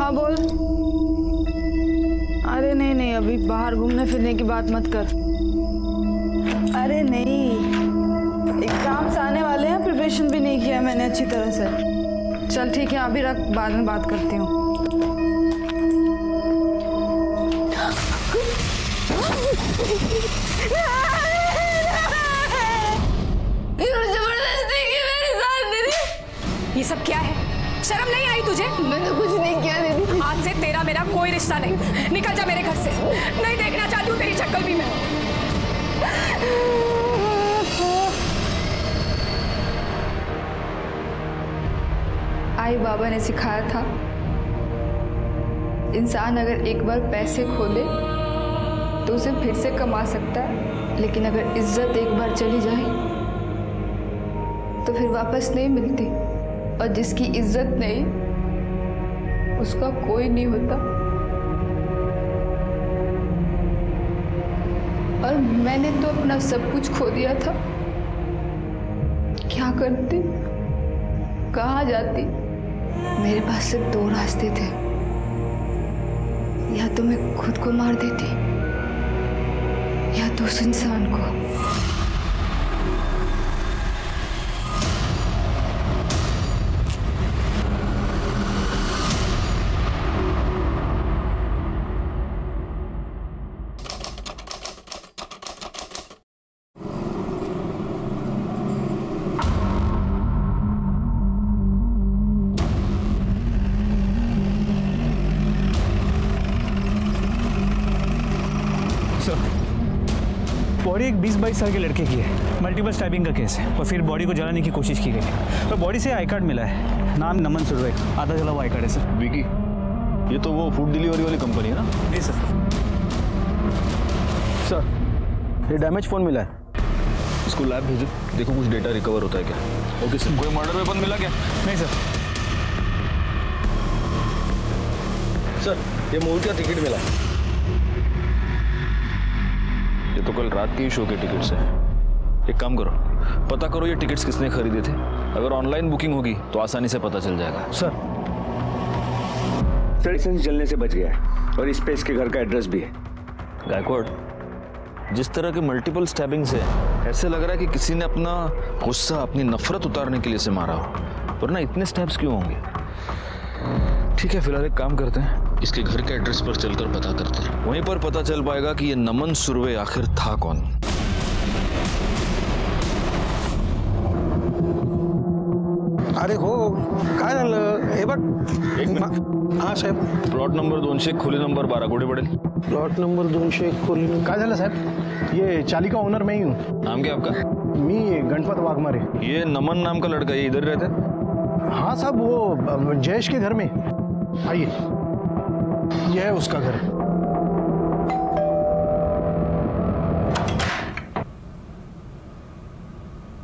हाँ बोल। अरे नहीं नहीं, अभी बाहर घूमने फिरने की बात मत कर। अरे नहीं, एग्जाम्स आने वाले हैं, प्रिपरेशन भी नहीं किया मैंने अच्छी तरह से। चल ठीक है, अभी रख, बाद में बात करती हूँ। जबरदस्ती की मेरे साथ दीदी। ये सब क्या है? शर्म नहीं आई तुझे? मैंने कुछ नहीं किया दीदी। आज से तेरा मेरा कोई रिश्ता नहीं। निकल जा मेरे घर से। नहीं देखना चाहती हूँ तेरी शक्ल भी मैं। आई बाबा ने सिखाया था, इंसान अगर एक बार पैसे खो दे तो उसे फिर से कमा सकता है, लेकिन अगर इज्जत एक बार चली जाए तो फिर वापस नहीं मिलती। और जिसकी इज्जत नहीं, उसका कोई नहीं होता। और मैंने तो अपना सब कुछ खो दिया था। क्या करती, कहाँ जाती? मेरे पास सिर्फ दो रास्ते थे, या तो मैं खुद को मार देती या तो उस इंसान को। बॉडी एक 20-22 साल के लड़के की है। मल्टीपल स्टैबिंग का केस है और फिर बॉडी को जलाने की कोशिश की गई है। और बॉडी से आई कार्ड मिला है, नाम नमन सुरवे, आधा जला हुआ आई कार्ड है सर। विकी, ये तो वो फूड डिलीवरी वाली कंपनी है ना? जी सर। सर, ये डैमेज फ़ोन मिला है, इसको लैब भेजो, देखो कुछ डेटा रिकवर होता है क्या। Okay sir. कोई मर्डर वेपन मिला क्या? नहीं सर। सर, ये मूवी का टिकट मिला है। ये तो कल रात के ही शो के टिकट्स है। एक काम करो, पता करो ये टिकट्स किसने खरीदे थे। अगर ऑनलाइन बुकिंग होगी तो आसानी से पता चल जाएगा। सर, लाइसेंस जलने से बच गया है और इस पे इसके घर का एड्रेस भी है। गायकवाड़, जिस तरह के मल्टीपल स्टैबिंग से ऐसे लग रहा है कि किसी ने अपना गुस्सा, अपनी नफरत उतारने के लिए से मारा हो, वरना इतने स्टैब्स क्यों होंगे? ठीक है, फिलहाल एक काम करते हैं, इसके घर के एड्रेस पर चलकर पता करते हैं। वहीं पर पता चल पाएगा कि ये नमन सुरवे आखिर था कौन। अरे हो काय झालं हे बघ। एक मिनिट। हाँ साहेब। प्लॉट नंबर 200 खोली नंबर 12 कुठे पडेल? प्लॉट नंबर 201 खोली। काय झालं साहेब? ये चाली का ओनर मैं ही हूँ। नाम क्या आपका? मी गणपत वाघमारे। ये नमन नाम का लड़का ये इधर रहता है? हाँ साहब, वो जयेश के घर में। आइए, यह है उसका घर।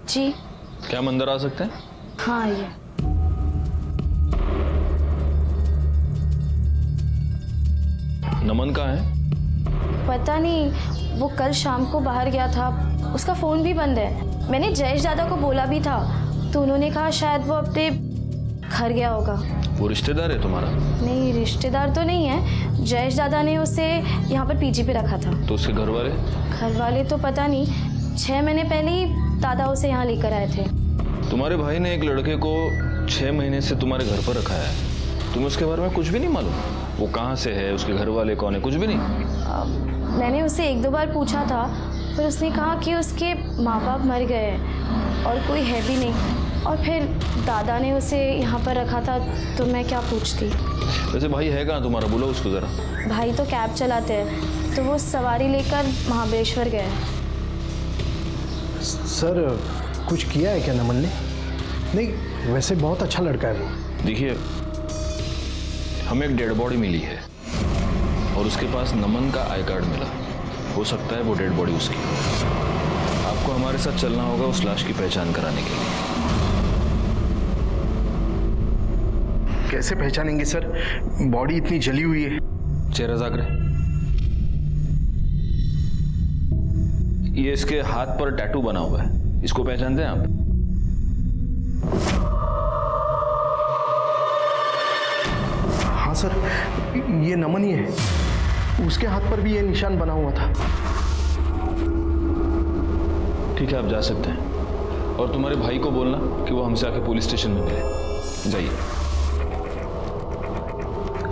जी क्या हम अंदर आ सकते हैं? हाँ आइए। नमन कहाँ है? पता नहीं, वो कल शाम को बाहर गया था, उसका फोन भी बंद है। मैंने जयेश दादा को बोला भी था तो उन्होंने कहा शायद वो अपने घर गया होगा। वो रिश्तेदार है तुम्हारा? नहीं, रिश्तेदार तो नहीं है। जयेश दादा ने उसे यहाँ पर पीजी पे रखा था। तो उसके घर वाले? घर वाले तो पता नहीं, 6 महीने पहले ही दादा उसे यहाँ लेकर आए थे। तुम्हारे भाई ने एक लड़के को 6 महीने से तुम्हारे घर पर रखा है, तुम्हें उसके बारे में कुछ भी नहीं मालूम? वो कहाँ से है, उसके घर वाले कौन है, कुछ भी नहीं? मैंने उससे 1-2 बार पूछा था, पर उसने कहा कि उसके माँ बाप मर गए हैं और कोई है भी नहीं। और फिर दादा ने उसे यहाँ पर रखा था, तो मैं क्या पूछती। वैसे भाई है कहाँ तुम्हारा, बोलो उसको ज़रा। भाई तो कैब चलाते हैं, तो वो सवारी लेकर महाबलेश्वर गए। सर, कुछ किया है क्या नमन ने? नहीं, वैसे बहुत अच्छा लड़का है वो। देखिए, हमें एक डेड बॉडी मिली है और उसके पास नमन का आई कार्ड मिला। हो सकता है वो डेड बॉडी उसकी। आपको हमारे साथ चलना होगा उस लाश की पहचान कराने के लिए। कैसे पहचानेंगे सर? बॉडी इतनी जली हुई है। चेहरा जागरे। ये इसके हाथ पर टैटू बना हुआ है, इसको पहचानते हैं आप? हाँ हाँ सर, ये नमन ही है। उसके हाथ पर भी ये निशान बना हुआ था। ठीक है, आप जा सकते हैं। और तुम्हारे भाई को बोलना कि वो हमसे आके पुलिस स्टेशन में मिले। जाइए।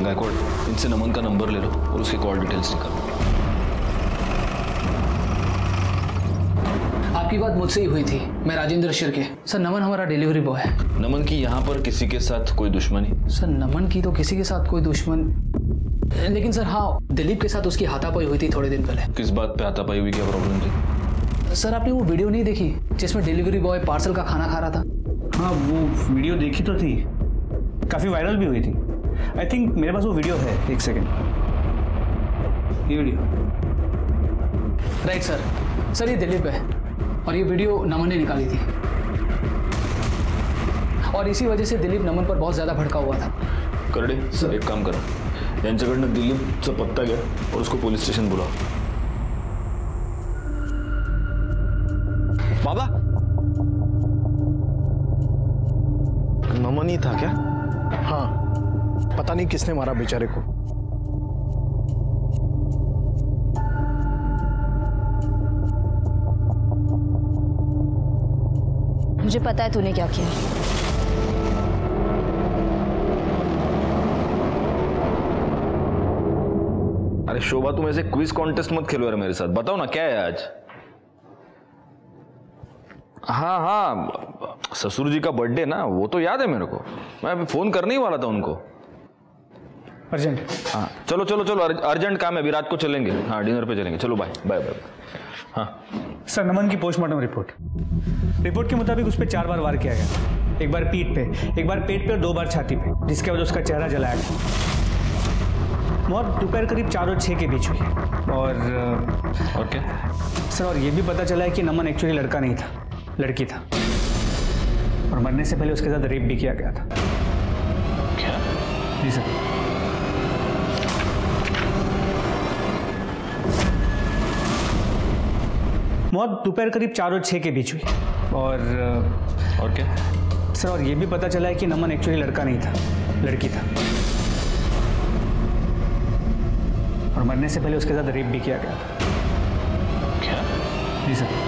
गायकवाड़, इनसे नमन का नंबर ले लो और उसके कॉल डिटेल्स निकालो। आपकी बात मुझसे ही हुई थी। मैं राजेंद्र शिर्के। सर, नमन हमारा डिलीवरी बॉय है। नमन की यहाँ पर किसी के साथ कोई दुश्मनी? सर, नमन की तो किसी के साथ कोई दुश्मन, लेकिन सर हाँ, दिलीप के साथ उसकी हाथापाई हुई थी थोड़े दिन पहले। किस बात पे हाथापाई हुई, क्या प्रॉब्लम थी? सर, आपने वो वीडियो नहीं देखी जिसमें डिलीवरी बॉय पार्सल का खाना खा रहा था? हाँ, वो वीडियो देखी तो थी, काफ़ी वायरल भी हुई थी। आई थिंक मेरे पास वो वीडियो है। एक सेकेंड, ये वीडियो। Right sir. सर, ये दिलीप है और ये वीडियो नमन ने निकाली थी, और इसी वजह से दिलीप नमन पर बहुत ज़्यादा भड़का हुआ था। करडे सर, एक काम करा, यांच्याकडनं दिलीपचा पत्ता घ्या और उसको पुलिस स्टेशन बुलाओ। बाबा, नमन ही था क्या? हाँ, पता नहीं किसने मारा बेचारे को। मुझे पता है तूने क्या किया। अरे शोभा, तुम ऐसे क्विज कॉन्टेस्ट मत खेलो यार मेरे साथ। बताओ ना क्या है आज? हाँ हाँ, ससुर जी का बर्थडे ना, वो तो याद है मेरे को। मैं अभी फोन करने ही वाला था उनको। अर्जेंट। हाँ चलो चलो चलो, अर्जेंट काम है, अभी रात को चलेंगे। हाँ, डिनर पे चलेंगे। चलो बाय बाय बाय। हाँ सर, नमन की पोस्टमार्टम रिपोर्ट के मुताबिक उस पर 4 बार वार किया गया। एक बार पीठ पे, एक बार पेट पे और 2 बार छाती पे, जिसके वजह उसका चेहरा जलाया गया। मौत दोपहर करीब 4 और 6 के बीच हुई। और क्या सर, और ये भी पता चला है कि नमन एक्चुअली लड़का नहीं था, लड़की था, और मरने से पहले उसके साथ रेप भी किया गया था। क्या? जी सर। मौत दोपहर करीब 4 और 6 के बीच हुई। और क्या सर, और ये भी पता चला है कि नमन एक्चुअली लड़का नहीं था, लड़की था, और मरने से पहले उसके साथ रेप भी किया गया था। क्या? जी सर।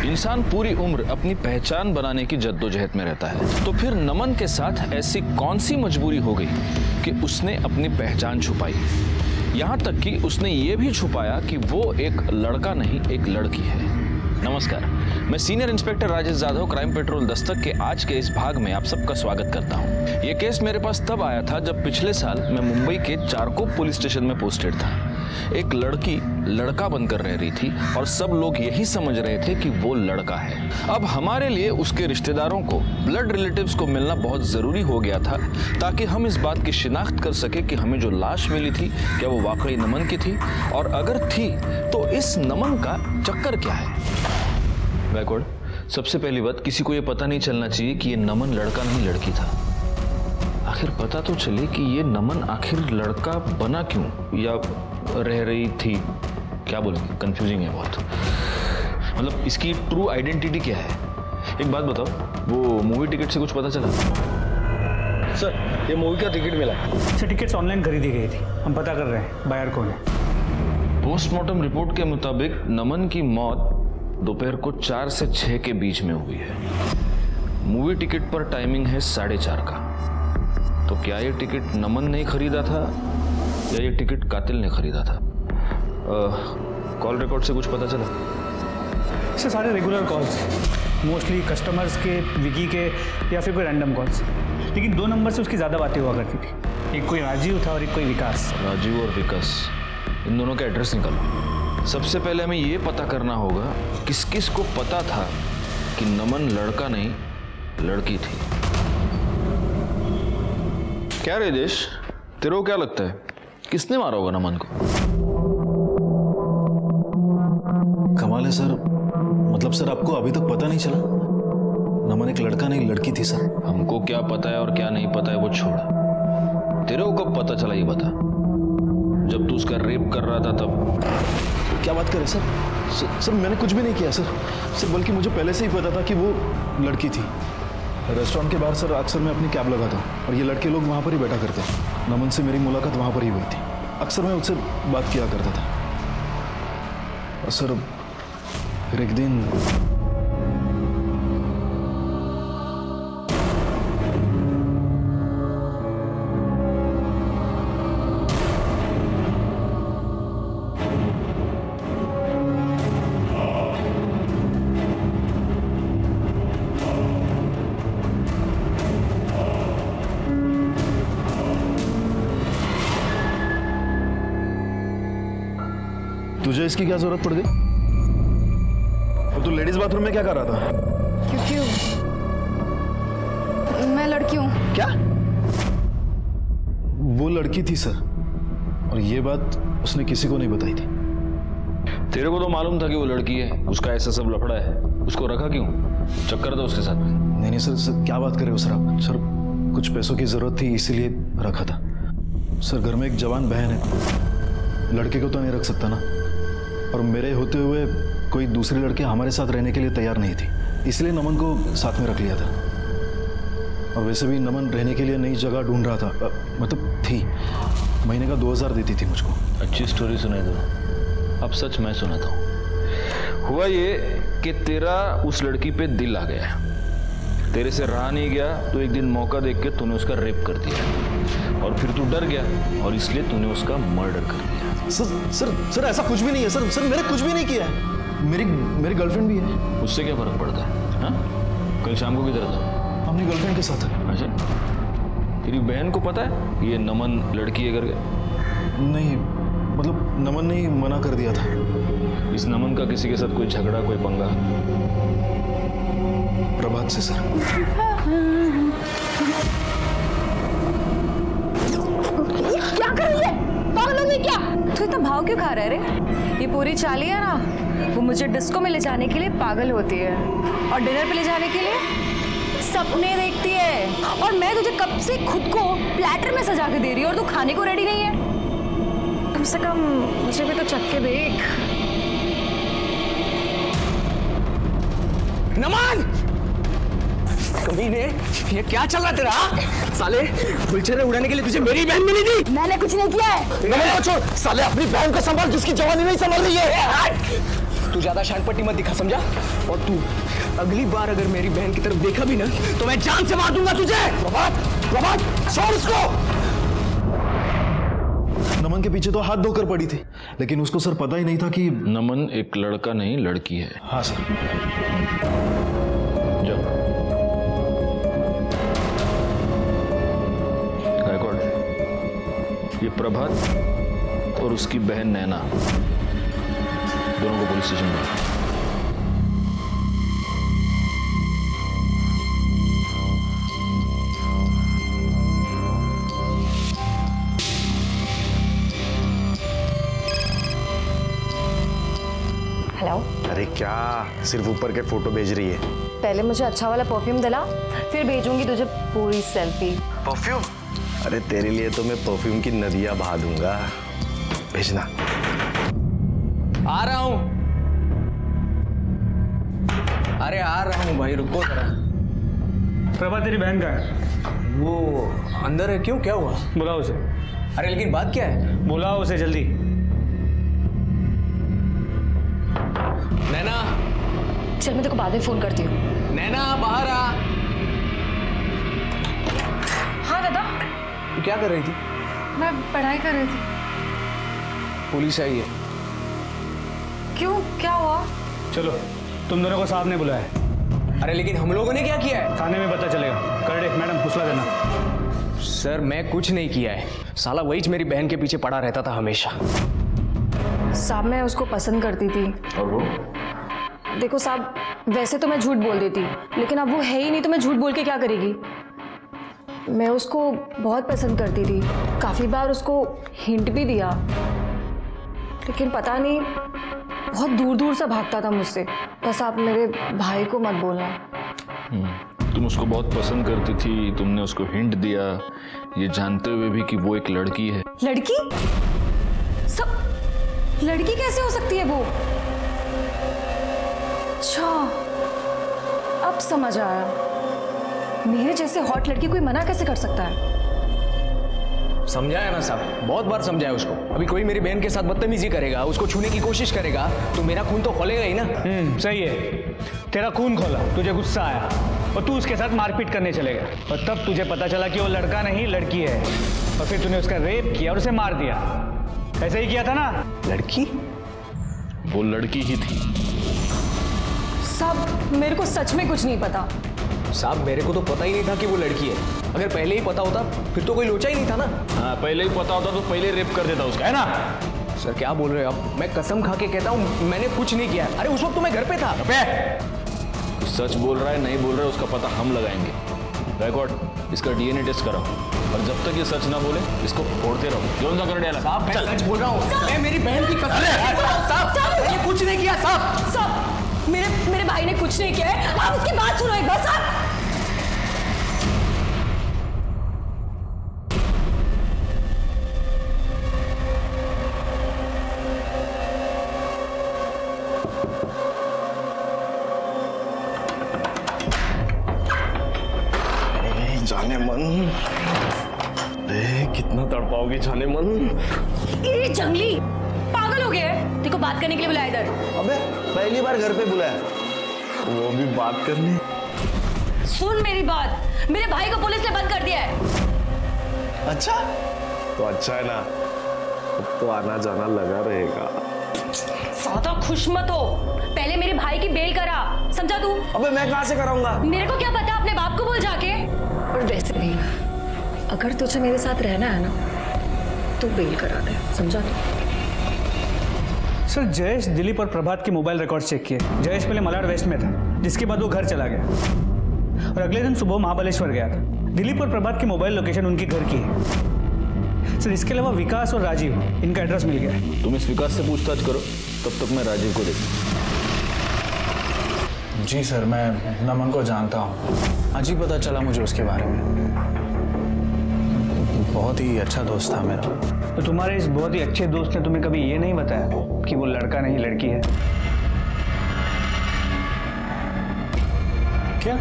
इंसान पूरी उम्र अपनी पहचान बनाने की जद्दोजहद में रहता है, तो फिर नमन के साथ ऐसी कौन सी मजबूरी हो गई कि उसने अपनी पहचान छुपाई? यहाँ तक कि उसने ये भी छुपाया कि वो एक लड़का नहीं, एक लड़की है। नमस्कार, मैं senior inspector Rajesh Jadhav, crime petrol Dastak के आज के इस भाग में आप सबका स्वागत करता हूँ। ये केस मेरे पास तब आया था जब पिछले साल मैं मुंबई के चारकोप पुलिस स्टेशन में पोस्टेड था। एक लड़की लड़का बनकर रह रही थी और सब लोग यही समझ रहे थे कि वो लड़का है। अब हमारे लिए उसके रिश्तेदारों को, ब्लड रिलेटिव्स को मिलना बहुत जरूरी हो गया था, ताकि हम इस बात की शिनाख्त कर सके कि हमें जो लाश मिली थी क्या वो वाकई नमन की थी, और अगर थी तो इस नमन का चक्कर क्या है। गायकवाड़, सबसे पहली बात, किसी को ये पता नहीं चलना चाहिए कि ये नमन लड़का नहीं लड़की था। आखिर पता तो चले कि ये नमन आखिर लड़का बना क्यों, या रह रही थी, क्या बोलेंगे, कंफ्यूजिंग है बहुत। मतलब इसकी ट्रू आइडेंटिटी क्या है? एक बात बताओ, वो मूवी टिकट से कुछ पता चला? सर, ये मूवी का टिकट मिला है। सर, टिकट्स ऑनलाइन खरीदी गई थी, हम पता कर रहे हैं बायर कौन है। पोस्टमार्टम रिपोर्ट के मुताबिक नमन की मौत दोपहर को 4 से 6 के बीच में हुई है। मूवी टिकट पर टाइमिंग है 4:30 का। तो क्या ये टिकट नमन ने खरीदा था या ये टिकट कातिल ने खरीदा था? कॉल रिकॉर्ड से कुछ पता चला? सर, सारे रेगुलर कॉल्स, मोस्टली कस्टमर्स के, विकी के, या फिर कोई रैंडम कॉल्स। लेकिन 2 नंबर से उसकी ज़्यादा बातें हुआ करती थी। एक कोई राजीव था और एक कोई विकास। राजीव और विकास, इन दोनों का एड्रेस निकालो। सबसे पहले हमें ये पता करना होगा किस किस को पता था कि नमन लड़का नहीं लड़की थी। क्या राजेश, तेरे को क्या लगता है किसने मारा होगा नमन को? कमाल है सर, मतलब सर आपको अभी तक पता नहीं चला? नमन एक लड़का नहीं लड़की थी सर। हमको क्या पता है और क्या नहीं पता है वो छोड़, तेरे को कब पता चला ये बता। जब तू उसका रेप कर रहा था तब? क्या बात कर रहे सर? सर मैंने कुछ भी नहीं किया सर बल्कि मुझे पहले से ही पता था कि वो लड़की थी। रेस्टोरेंट के बाहर सर अक्सर मैं अपनी कैब लगाता हूँ और ये लड़के लोग वहाँ पर ही बैठा करते हैं। नमन से मेरी मुलाकात वहाँ पर ही हुई थी। अक्सर मैं उससे बात किया करता था। और सर फिर एक दिन तुझे इसकी क्या जरूरत पड़ गई? और तू लेडीज बाथरूम में क्या कर रहा था? क्योंकि मैं लड़की हूँ। क्या? वो लड़की थी सर, और ये बात उसने किसी को नहीं बताई थी। तेरे को तो मालूम था कि वो लड़की है, उसका ऐसा सब लफड़ा है, उसको रखा क्यों? चक्कर था उसके साथ? नहीं सर क्या बात कर रहे हो सर आप? सर कुछ पैसों की जरूरत थी इसीलिए रखा था। सर घर में एक जवान बहन है, लड़के को तो नहीं रख सकता ना, और मेरे होते हुए कोई दूसरी लड़की हमारे साथ रहने के लिए तैयार नहीं थी, इसलिए नमन को साथ में रख लिया था। और वैसे भी नमन रहने के लिए नई जगह ढूंढ रहा था, मतलब थी। महीने का 2000 देती थी मुझको। अच्छी स्टोरी सुनाई दो। अब सच मैं सुनाता हूँ। हुआ ये कि तेरा उस लड़की पे दिल आ गया, तेरे से रहा नहीं गया, तो एक दिन मौका देख के तूने उसका रेप कर दिया, और फिर तू डर गया और इसलिए तूने उसका मर्डर कर दिया। सर ऐसा कुछ भी नहीं है सर मैंने कुछ भी नहीं किया है। मेरी गर्लफ्रेंड भी है। उससे क्या फर्क पड़ता है? हाँ, कल शाम को किधर था? अपनी गर्लफ्रेंड के साथ। अच्छा, तेरी बहन को पता है ये नमन लड़की है करके? नहीं, मतलब नमन ने ही मना कर दिया था। इस नमन का किसी के साथ कोई झगड़ा, कोई पंगा? प्रभात से सर। क्या कर रही है? पागल हो गई क्या? तू इतना भाव क्यों खा रहा है रे? ये पूरी चाली है ना, वो मुझे डिस्को में ले जाने के लिए पागल होती है, और डिनर पे ले जाने के लिए सपने देखती है। और मैं तुझे कब से खुद को प्लेटर में सजा के दे रही हूँ और तू खाने को रेडी नहीं है। कम से कम मुझे भी तो चख के देख। नमन! कमीने, ये क्या चल रहा तेरा? साले, गुलछर्रे उड़ाने के लिए तुझे मेरी बहन मिली थी? मैंने कुछ नहीं किया है। नमन को छोड़, साले अपनी बहन को संभाल, जिसकी जवानी नहीं संभल रही है। तू ज्यादा शानपट्टी मत दिखा, समझा? और तू अगली बार अगर मेरी बहन की तरफ देखा भी ना, तो मैं जान से मार दूंगा तुझे। प्रभात, छोड़ इसको। नमन के पीछे तो हाथ धोकर पड़ी थी, लेकिन उसको सर पता ही नहीं था कि नमन एक लड़का नहीं लड़की है। हाँ सर। जाओ। गायकवाड़, ये प्रभात और उसकी बहन नैना दोनों को पुलिस स्टेशन में। हेलो। अरे क्या सिर्फ ऊपर के फोटो भेज रही है? पहले मुझे अच्छा वाला परफ्यूम दिला, फिर भेजूंगी तुझे पूरी सेल्फी। परफ्यूम? अरे तेरे लिए तो मैं परफ्यूम की नदियां बहा दूंगा, भेजना। आ रहा हूं। अरे आ रहा हूं भाई, रुको जरा। प्रभा तेरी बहन का है? वो अंदर है। क्यों, क्या हुआ? बुलाओ उसे। अरे लेकिन बात क्या है? बुलाओ उसे जल्दी। नैना, चल मैं तेरे को बाद में फोन करती हूँ। नैना बाहर आ। हाँ दादा। तू क्या कर रही थी? मैं पढ़ाई कर रही थी। पुलिस आई है। क्यों, क्या हुआ? चलो, तुम दोनों को साहब ने बुलाया है। अरे लेकिन हम लोगों ने क्या किया है? थाने में पता चलेगा। कर दे मैडम, फुसला देना। सर मैं कुछ नहीं किया है, साला वही मेरी बहन के पीछे पड़ा रहता था हमेशा। साहब मैं उसको पसंद करती थी। और वो? देखो साहब, वैसे तो मैं झूठ बोल देती, लेकिन अब वो है ही नहीं तो मैं झूठ बोल के क्या करेगी। मैं उसको बहुत पसंद करती थी, काफ़ी बार उसको हिंट भी दिया, लेकिन पता नहीं बहुत दूर दूर से भागता था मुझसे। बस आप मेरे भाई को मत बोलना। तुम उसको बहुत पसंद करती थी, तुमने उसको हिंट दिया, ये जानते हुए भी कि वो एक लड़की है। लड़की? सब लड़की कैसे हो सकती है वो? अच्छा, अब समझ आया। मेरे जैसे हॉट लड़की कोई मना कैसे कर सकता है? समझाया ना साहब, बहुत बार समझाया उसको। अभी कोई मेरी बहन के साथ बदतमीजी करेगा, उसको छूने की कोशिश करेगा, तो मेरा खून तो खोलेगा ही ना। सही है, तेरा खून खोला, तुझे गुस्सा आया और तू उसके साथ मारपीट करने चलेगा और तब तुझे पता चला कि वो लड़का नहीं लड़की है और फिर तूने उसका रेप किया और उसे मार दिया। ऐसे ही किया था ना? लड़की? वो लड़की ही थी। साहब मेरे को सच में कुछ नहीं पता। साहब मेरे को तो पता ही नहीं था कि वो लड़की है। अगर पहले ही पता होता फिर तो कोई लोचा ही नहीं था ना। हाँ, पहले ही पता होता तो पहले रेप कर देता उसका, है ना? सर क्या बोल रहे हो आप? मैं कसम खा के कहता हूँ मैंने कुछ नहीं किया। अरे उस वक्त तो मैं घर पे था। सच बोल रहा है नहीं बोल रहा है उसका पता हम लगाएंगे। रिकॉर्ड इसका डीएनए टेस्ट कराओ और जब तक ये सच ना बोले इसको फोड़ते रहो। कौन सा कर डाला? साहब मैं सच बोल रहा हूँ, मैं मेरी बहन की कसम। साहब मैंने कुछ नहीं किया। साहब मेरे भाई ने कुछ नहीं किया है, आप उसकी बात सुनो एक बार। साहब जाने मन, कितना तड़पाओगी जाने मन। ये जंगली पागल हो गया है, देखो बात करने के लिए बुलाया इधर। अबे पहली बार घर पे बुलाया, वो भी बात करने। सुन मेरी बात, मेरे भाई को पुलिस ने बंद कर दिया है। अच्छा तो अच्छा है ना, अब तो आना जाना लगा रहेगा। ज्यादा खुश मत हो, पहले मेरे भाई की बेल करा, समझा तू? अबे मैं कहां से कराऊंगा? मेरे को क्या पता, अपने बाप को बोल जाके। और वैसे भी अगर तुझे मेरे साथ रहना है ना तो बेल करा दे, समझा तू? सर जयेश दिलीप और प्रभात के मोबाइल रिकॉर्ड चेक किए। जयेश पहले मलाड वेस्ट में था, जिसके बाद वो घर चला गया और अगले दिन सुबह महाबलेश्वर गया था। दिलीप और प्रभात की मोबाइल लोकेशन उनके घर की है। सर इसके अलावा विकास और राजीव, इनका एड्रेस मिल गया है। तुम इस विकास से पूछताछ करो, तब तक मैं राजीव को देखूं। जी सर, मैं नमन को जानता हूँ, आज ही पता चला मुझे उसके बारे में। बहुत ही अच्छा दोस्त था मेरा। तो तुम्हारे इस बहुत ही अच्छे दोस्त ने तुम्हें कभी ये नहीं बताया कि वो लड़का नहीं लड़की है? क्या?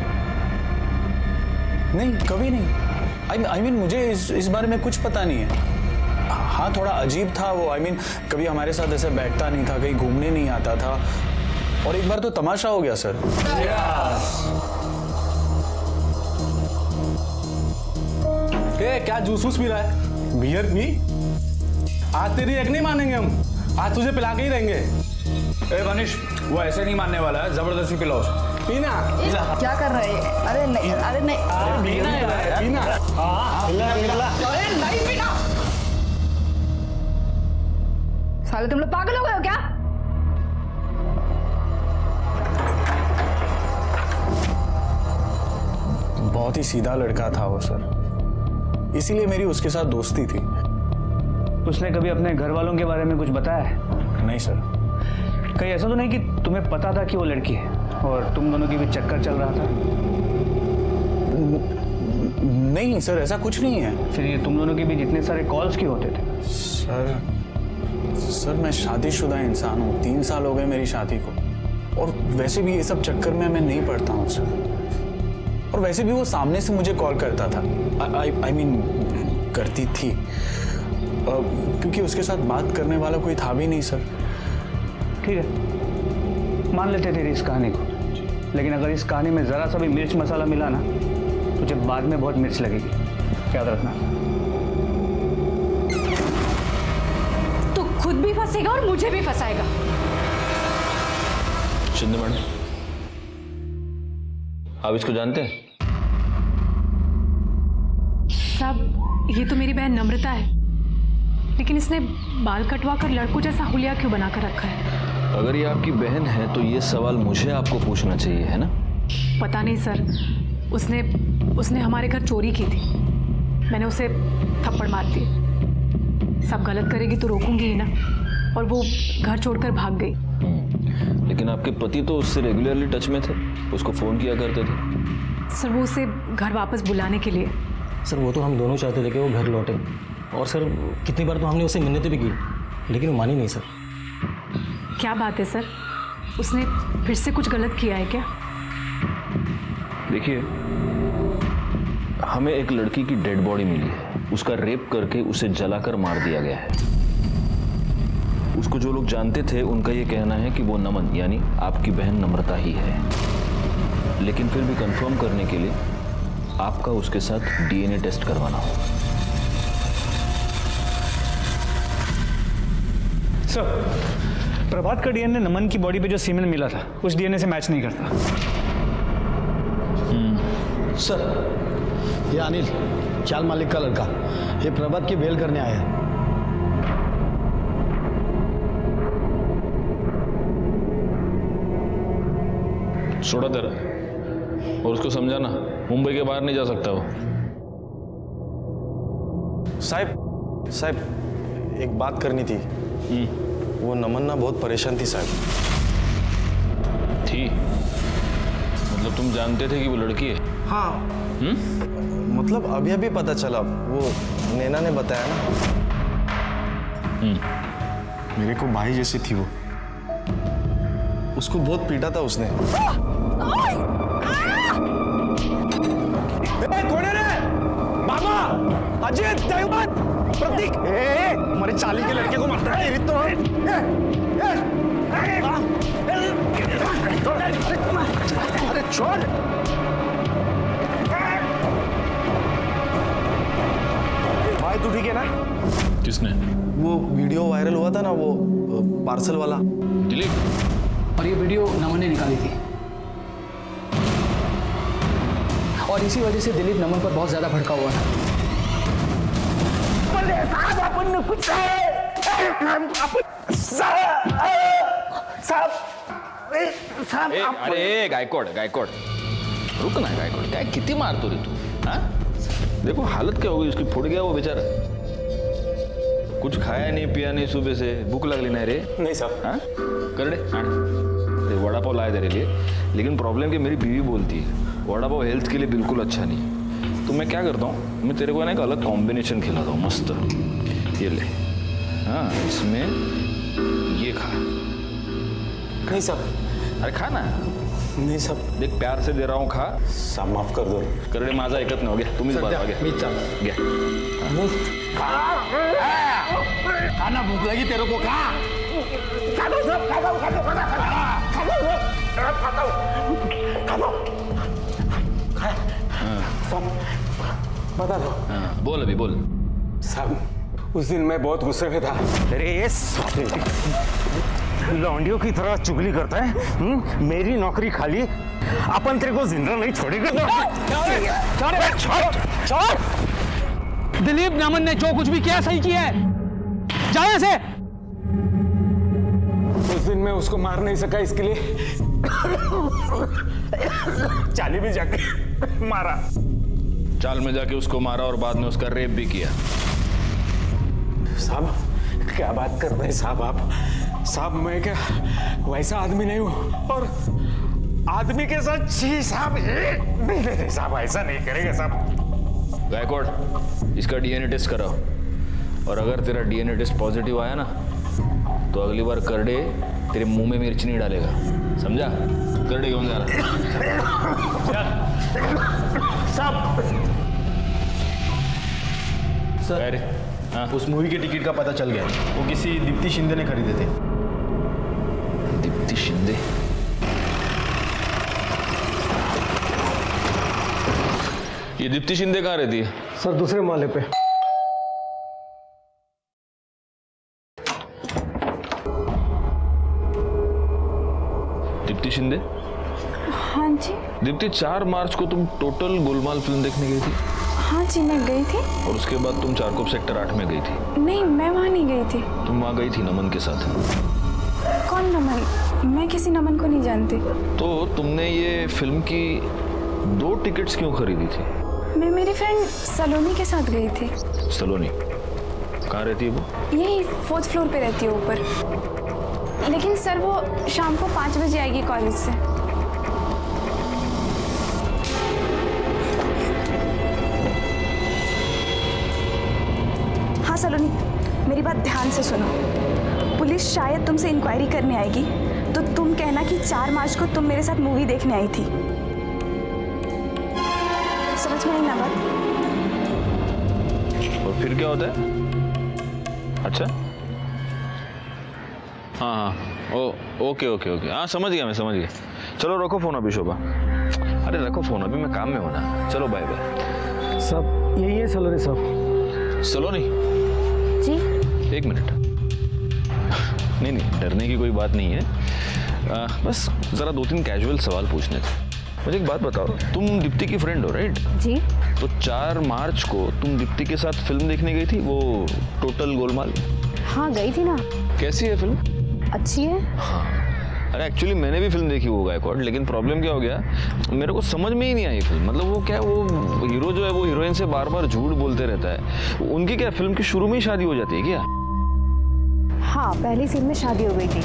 नहीं, कभी नहीं। आई मीन मुझे इस बारे में कुछ पता नहीं है। हाँ थोड़ा अजीब था वो। आई मीन कभी हमारे साथ ऐसे बैठता नहीं था, कहीं घूमने नहीं आता था और एक बार तो तमाशा हो गया सर। क्या जूस वूस पी रहा है? बियर पी। आज तेरी एक नहीं मानेंगे हम, आज तुझे पिला के ही रहेंगे। ए मनीष, वो ऐसे नहीं मानने वाला है, जबरदस्ती पिलाओ। पीना। क्या कर रहे हैं? अरे नहीं, अरे नहीं, पीना है, पीना। अरे नहीं पीना। साले तुम लोग पागल हो गए हो क्या? बहुत ही सीधा लड़का था वो सर, इसीलिए मेरी उसके साथ दोस्ती थी। उसने कभी अपने घर वालों के बारे में कुछ बताया है? नहीं सर। कहीं ऐसा तो नहीं कि तुम्हें पता था कि वो लड़की है और तुम दोनों की भी चक्कर चल रहा था? नहीं सर, ऐसा कुछ नहीं है। फिर ये तुम दोनों के भी जितने सारे कॉल्स क्यों होते थे? सर मैं शादीशुदा इंसान हूँ, 3 साल हो गए मेरी शादी को और वैसे भी ये सब चक्कर में मैं नहीं पड़ता हूँ सर। और वैसे भी वो सामने से मुझे कॉल करता था, आई मीन करती थी, क्योंकि उसके साथ बात करने वाला कोई था भी नहीं सर। ठीक है, मान लेते तेरी इस कहानी को, लेकिन अगर इस कहानी में जरा सा भी मिर्च मसाला मिला ना, तुझे बाद में बहुत मिर्च लगेगी, याद रखना। तो खुद भी फंसेगा और मुझे भी फंसाएगा। शिंदे मैडम, आप इसको जानते हैं? साहब ये तो मेरी बहन नम्रता है, लेकिन इसने बाल कटवा कर लड़कों जैसा हुलिया क्यों बना कर रखा है? अगर ये आपकी बहन है तो ये सवाल मुझे आपको पूछना चाहिए, है ना? पता नहीं सर, उसने हमारे घर चोरी की थी, मैंने उसे थप्पड़ मार दिए। सब गलत करेगी तो रोकूंगी ही ना, और वो घर छोड़कर भाग गई। लेकिन आपके पति तो उससे रेगुलरली टच में थे, उसको फोन किया करते थे। सर वो उसे घर वापस बुलाने के लिए। सर वो तो हम दोनों चाहते थे कि वो घर लौटे, और सर कितनी बार तो हमने उसे मिन्नतें भी की, लेकिन वो मानी नहीं सर। क्या बात है सर, उसने फिर से कुछ गलत किया है क्या? देखिए, हमें एक लड़की की डेड बॉडी मिली है, उसका रेप करके उसे जलाकर मार दिया गया है। उसको जो लोग जानते थे उनका ये कहना है कि वो नमन यानी आपकी बहन नम्रता ही है, लेकिन फिर भी कंफर्म करने के लिए आपका उसके साथ डीएनए टेस्ट करवाना होगा। सर, प्रभात का डीएनए नमन की बॉडी पे जो सीमेन मिला था उस डीएनए से मैच नहीं करता। सर, ये अनिल, चाल मालिक का लड़का, ये प्रभात की बेल करने आया है। छोड़ा तेरा, और उसको समझाना मुंबई के बाहर नहीं जा सकता वो। साहब एक बात करनी थी। वो नमन ना बहुत परेशान थी साहब। थी? मतलब तुम जानते थे कि वो लड़की है? हाँ। मतलब अभी अभी पता चला, वो नैना ने बताया ना। मेरे को भाई जैसी थी वो। उसको बहुत पीटा था उसने। कौन है रे? मामा, अजीत, दयावंत, प्रतीक, हमारे चाली के लड़के को मारता है तो। अरे छोड़। भाई तू ठीक है ना? किसने? वो वीडियो वायरल हुआ था ना, वो पार्सल वाला। दिलीप। और ये वीडियो नमन ने निकाली थी, और इसी वजह से दिलीप नमन पर बहुत ज्यादा भड़का हुआ था। अरे गायकवाड, रुक ना गायकवाड, काय किती मारतो रे तू? हाँ, देखो हालत क्या हो गई उसकी, फुट गया वो बेचारा। कुछ खाया नहीं पिया नहीं, सुबह से भूख लगली नहीं रे? नहीं साहब। हाँ, कर दे वड़ा पाव लाया तेरे लिए, लेकिन प्रॉब्लम कि मेरी बीवी बोलती है वड़ा पाव हेल्थ के लिए बिल्कुल अच्छा नहीं है। तो मैं क्या करता हूँ, मैं तेरे को ना एक अलग कॉम्बिनेशन खिलाता हूँ, मस्त। ये ले, हाँ, इसमें ये खा। नहीं साहब। अरे खा ना। नहीं साहब। देख प्यार से दे रहा हूँ, खा। साहब माफ कर दो। कर दे, माझा एकत नाही हो गया, तुम्हीच बरं गया। खाना भूख लगी तेरे को? खा दो सब, खा दो। बता दो। बोल अभी बोल। साहब उस दिन मैं बहुत गुस्से में था। अरे ये लौंडियों की तरह चुगली करता है। मेरी नौकरी खाली, अपन तेरे को जिंदा नहीं छोड़ेगा। दिलीप नमन ने जो कुछ भी किया सही किया है, जाओ यहाँ से। उस दिन मैं उसको मार नहीं सका, इसके लिए चाली में जाके मारा। चाल में जाके उसको मारा और बाद में उसका रेप भी किया। साहब क्या बात कर रहे हैं साहब आप? साहब मैं क्या वैसा आदमी नहीं हूँ, और आदमी के साथ छी साहब नहीं साहब, ऐसा नहीं करेगा साहब। गायकवाड, इसका डीएनए टेस्ट कराओ, और अगर तेरा डीएनए टेस्ट पॉजिटिव आया ना तो अगली बार करडे तेरे मुंह में मिर्च नहीं डालेगा, समझा? करडे घेऊन जा साहब। सर, हाँ? उस मूवी के टिकट का पता चल गया, वो किसी दीप्ति शिंदे ने खरीदे थे। दीप्ति शिंदे? ये दीप्ति शिंदे कहाँ रहती है? सर दूसरे माले पे। दीप्ति शिंदे? हाँ जी। दीप्ति, 4 मार्च को तुम टोटल गोलमाल फिल्म देखने गई थी? हाँ जी मैं गई थी। और उसके बाद तुम चारकोप सेक्टर 8 में गई थी? नहीं, मैं वहाँ नहीं गई थी। तुम वहाँ गई थी नमन के साथ? कौन नमन? मैं किसी नमन को नहीं जानती। तो तुमने ये फिल्म की 2 टिकट्स क्यों खरीदी थी? मैं मेरी फ्रेंड सलोनी के साथ गई थी। सलोनी कहाँ रहती है वो? यही 4th फ्लोर पे रहती है ऊपर। लेकिन सर वो शाम को 5 बजे आएगी कॉलेज से। सलोनी, मेरी बात ध्यान से सुनो। पुलिस शायद तुमसे इंक्वायरी करने आएगी, तो तुम कहना कि 4 मार्च को तुम मेरे साथ मूवी देखने आई थी। समझ में आई ना बात? और फिर क्या होता है? अच्छा, हाँ, ओके, हाँ समझ गया, मैं समझ गया। चलो रखो फोन अभी शोभा। अरे रखो फोन अभी, मैं काम में हूँ ना। चलो बाय बाय। सब यही है सलोनी साहब। सलोनी जी, 1 मिनट। नहीं, डरने की कोई बात नहीं है। बस जरा 2-3 कैजुअल सवाल पूछने थे। मुझे एक बात बताओ, तुम दीप्ति की फ्रेंड हो राइट? जी। तो 4 मार्च को तुम दीप्ति के साथ फिल्म देखने गई थी, वो टोटल गोलमाल? हाँ गई थी ना। कैसी है फिल्म? अच्छी है। हाँ, अरे एक्चुअली मैंने भी फिल्म देखी वो गायकवाड़, लेकिन प्रॉब्लम क्या हो गया, मेरे को समझ में ही नहीं आई फिल्म। मतलब वो क्या, वो हीरो जो है वो हीरोइन से बार बार झूठ बोलते रहता है। उनकी क्या फिल्म की शुरू में ही शादी हो जाती है क्या? हाँ, पहली सीन में शादी हो गई थी।